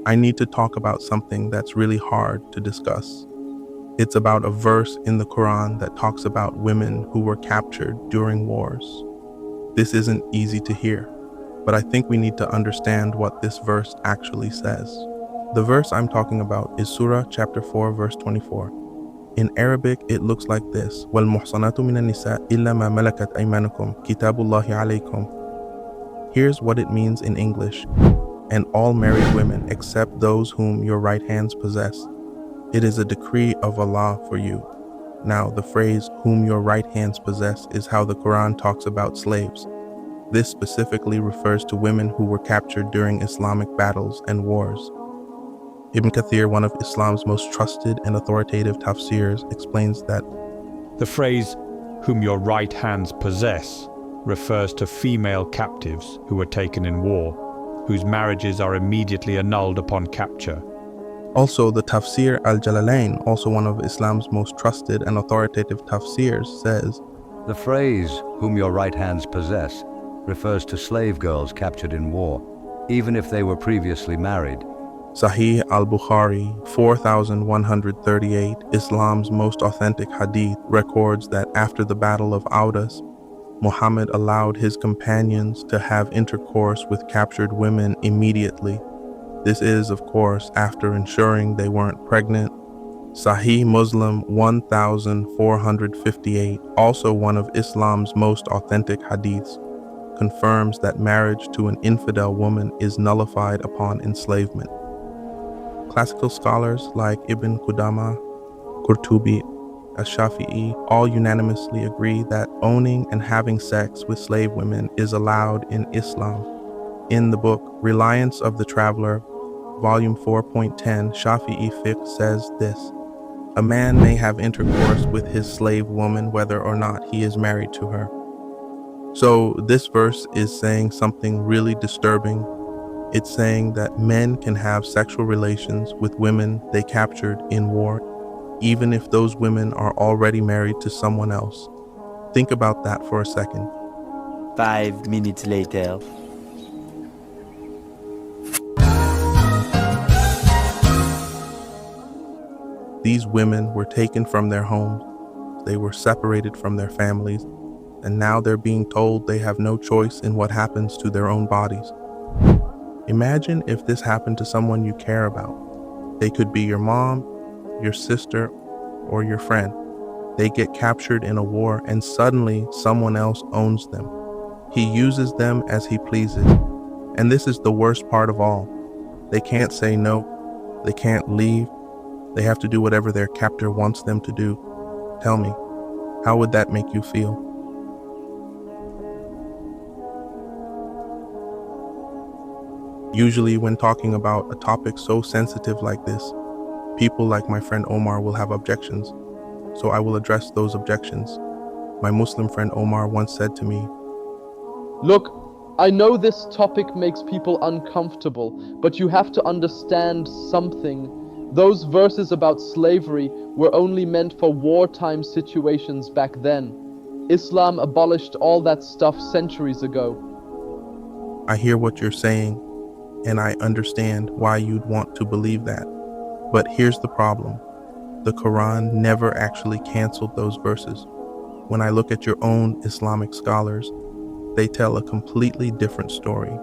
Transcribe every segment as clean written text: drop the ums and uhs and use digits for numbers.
I need to talk about something that's really hard to discuss. It's about a verse in the Quran that talks about women who were captured during wars. This isn't easy to hear, but I think we need to understand what this verse actually says. The verse I'm talking about is Surah chapter 4 verse 24. In Arabic, it looks like this: وَالْمُحْصَنَاتُ مِنَ النِّسَاءِ إِلَّا مَا مَلَكَتْ أَيْمَانكُم كِتَابُ اللَّهِ عَلَيْكُمْ. Here's what it means in English: and all married women except those whom your right hands possess. It is a decree of Allah for you. Now, the phrase whom your right hands possess is how the Quran talks about slaves. This specifically refers to women who were captured during Islamic battles and wars. Ibn Kathir, one of Islam's most trusted and authoritative tafsirs, explains that the phrase, whom your right hands possess, refers to female captives who were taken in war, whose marriages are immediately annulled upon capture. Also, the Tafsir al-Jalalain, also one of Islam's most trusted and authoritative tafsirs, says, the phrase, whom your right hands possess, refers to slave girls captured in war, even if they were previously married. Sahih al-Bukhari 4138, Islam's most authentic hadith, records that after the Battle of Audas, Muhammad allowed his companions to have intercourse with captured women immediately. This is, of course, after ensuring they weren't pregnant. Sahih Muslim 1458, also one of Islam's most authentic hadiths, confirms that marriage to an infidel woman is nullified upon enslavement. Classical scholars like Ibn Qudama, Qurtubi, Ash-Shafi'i all unanimously agree that owning and having sex with slave women is allowed in Islam. In the book Reliance of the Traveler, volume 4.10, Shafi'i fiqh says this: a man may have intercourse with his slave woman whether or not he is married to her. So this verse is saying something really disturbing. It's saying that men can have sexual relations with women they captured in war, even if those women are already married to someone else. Think about that for a second. 5 minutes later. These women were taken from their homes, they were separated from their families, and now they're being told they have no choice in what happens to their own bodies. Imagine if this happened to someone you care about. They could be your mom, your sister, or your friend. They get captured in a war and suddenly someone else owns them. He uses them as he pleases. And this is the worst part of all. They can't say no. They can't leave. They have to do whatever their captor wants them to do. Tell me, how would that make you feel? Usually when talking about a topic so sensitive like this, people like my friend Omar will have objections, so I will address those objections. My Muslim friend Omar once said to me, look, I know this topic makes people uncomfortable, but you have to understand something. Those verses about slavery were only meant for wartime situations back then. Islam abolished all that stuff centuries ago. I hear what you're saying, and I understand why you'd want to believe that. But here's the problem. The Quran never actually canceled those verses. When I look at your own Islamic scholars, they tell a completely different story.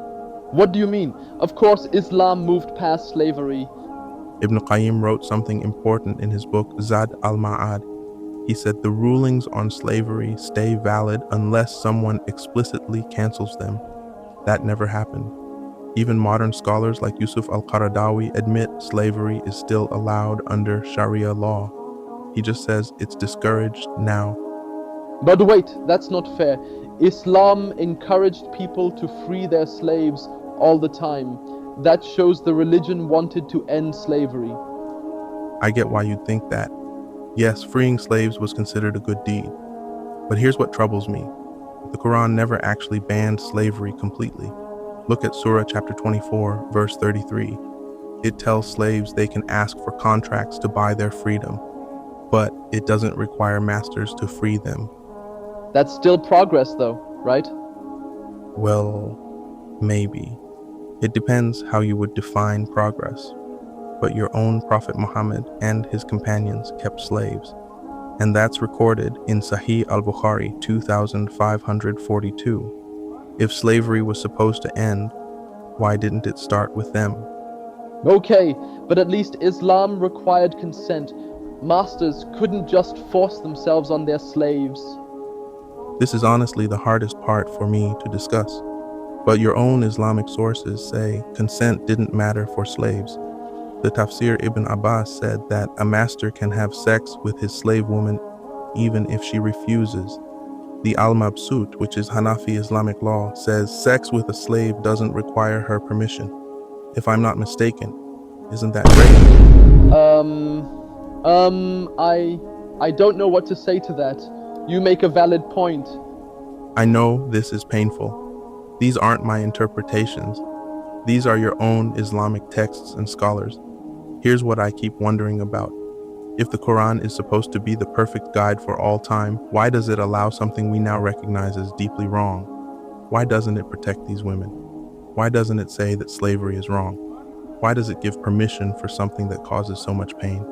What do you mean? Of course Islam moved past slavery. Ibn Qayyim wrote something important in his book Zad al-Ma'ad. He said the rulings on slavery stay valid unless someone explicitly cancels them. That never happened. Even modern scholars like Yusuf al-Qaradawi admit slavery is still allowed under Sharia law. He just says it's discouraged now. But wait, that's not fair. Islam encouraged people to free their slaves all the time. That shows the religion wanted to end slavery. I get why you'd think that. Yes, freeing slaves was considered a good deed. But here's what troubles me. The Quran never actually banned slavery completely. Look at Surah chapter 24, verse 33. It tells slaves they can ask for contracts to buy their freedom, but it doesn't require masters to free them. That's still progress though, right? Well, maybe. It depends how you would define progress. But your own Prophet Muhammad and his companions kept slaves, and that's recorded in Sahih al-Bukhari 2542. If slavery was supposed to end, why didn't it start with them? Okay, but at least Islam required consent. Masters couldn't just force themselves on their slaves. This is honestly the hardest part for me to discuss. But your own Islamic sources say consent didn't matter for slaves. The Tafsir Ibn Abbas said that a master can have sex with his slave woman even if she refuses. The Al-Mabsut, which is Hanafi Islamic law, says sex with a slave doesn't require her permission. If I'm not mistaken, isn't that great? I don't know what to say to that. You make a valid point. I know this is painful. These aren't my interpretations. These are your own Islamic texts and scholars. Here's what I keep wondering about. If the Quran is supposed to be the perfect guide for all time, why does it allow something we now recognize as deeply wrong? Why doesn't it protect these women? Why doesn't it say that slavery is wrong? Why does it give permission for something that causes so much pain?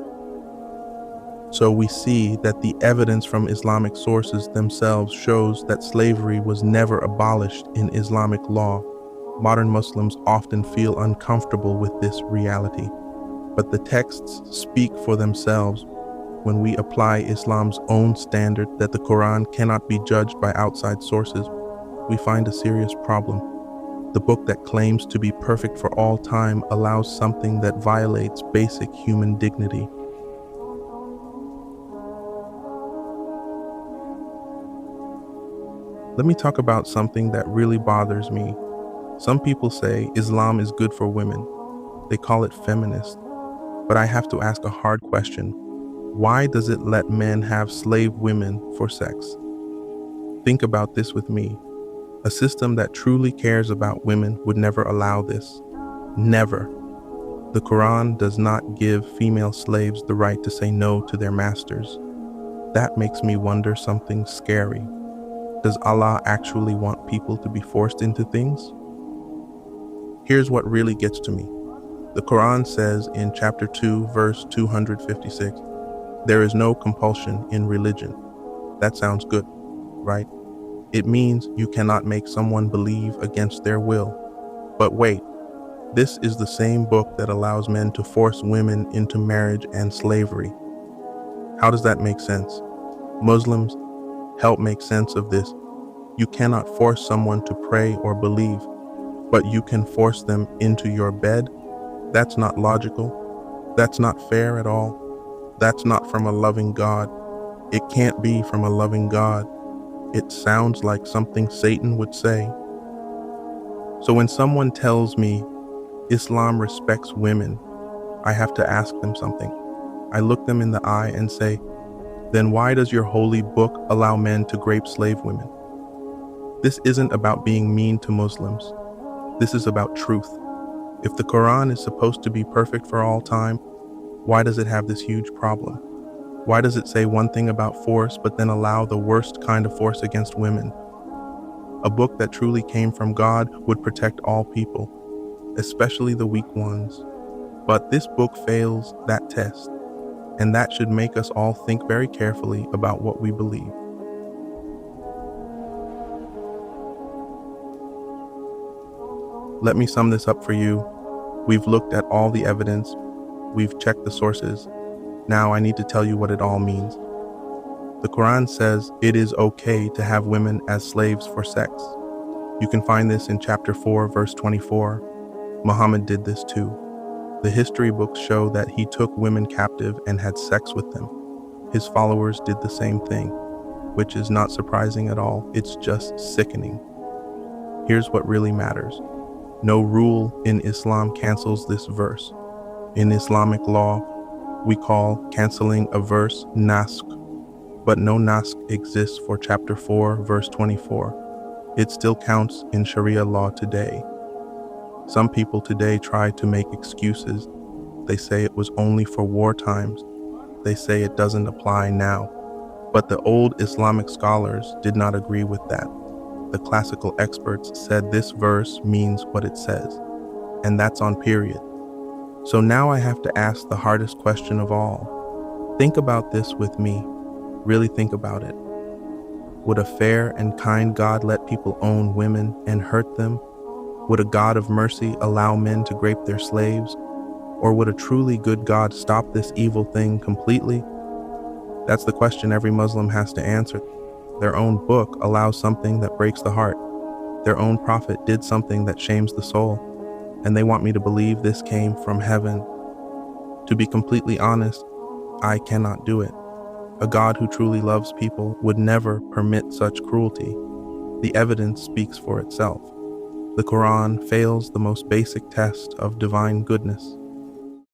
So we see that the evidence from Islamic sources themselves shows that slavery was never abolished in Islamic law. Modern Muslims often feel uncomfortable with this reality. But the texts speak for themselves. When we apply Islam's own standard that the Quran cannot be judged by outside sources, we find a serious problem. The book that claims to be perfect for all time allows something that violates basic human dignity. Let me talk about something that really bothers me. Some people say Islam is good for women. They call it feminist. But I have to ask a hard question. Why does it let men have slave women for sex? Think about this with me. A system that truly cares about women would never allow this. Never. The Quran does not give female slaves the right to say no to their masters. That makes me wonder something scary. Does Allah actually want people to be forced into things? Here's what really gets to me. The Quran says in chapter 2, verse 256, there is no compulsion in religion. That sounds good, right? It means you cannot make someone believe against their will. But wait, this is the same book that allows men to force women into marriage and slavery. How does that make sense? Muslims, help make sense of this. You cannot force someone to pray or believe, but you can force them into your bed. That's not logical. That's not fair at all. That's not from a loving God. It can't be from a loving God. It sounds like something Satan would say. So when someone tells me Islam respects women, I have to ask them something. I look them in the eye and say, then why does your holy book allow men to rape slave women? This isn't about being mean to Muslims. This is about truth. If the Quran is supposed to be perfect for all time, why does it have this huge problem? Why does it say one thing about force but then allow the worst kind of force against women? A book that truly came from God would protect all people, especially the weak ones. But this book fails that test, and that should make us all think very carefully about what we believe. Let me sum this up for you. We've looked at all the evidence. We've checked the sources. Now I need to tell you what it all means. The Quran says it is okay to have women as slaves for sex. You can find this in chapter 4, verse 24. Muhammad did this too. The history books show that he took women captive and had sex with them. His followers did the same thing, which is not surprising at all. It's just sickening. Here's what really matters. No rule in Islam cancels this verse. In Islamic law, we call canceling a verse naskh, but no naskh exists for chapter 4, verse 24. It still counts in Sharia law today. Some people today try to make excuses. They say it was only for war times. They say it doesn't apply now. But the old Islamic scholars did not agree with that. The classical experts said this verse means what it says. and that's on period. So now I have to ask the hardest question of all. Think about this with me. Really think about it. Would a fair and kind God let people own women and hurt them? Would a God of mercy allow men to grape their slaves? Or would a truly good God stop this evil thing completely? That's the question every Muslim has to answer. Their own book allows something that breaks the heart. Their own prophet did something that shames the soul. And they want me to believe this came from heaven. To be completely honest, I cannot do it. A God who truly loves people would never permit such cruelty. The evidence speaks for itself. The Quran fails the most basic test of divine goodness.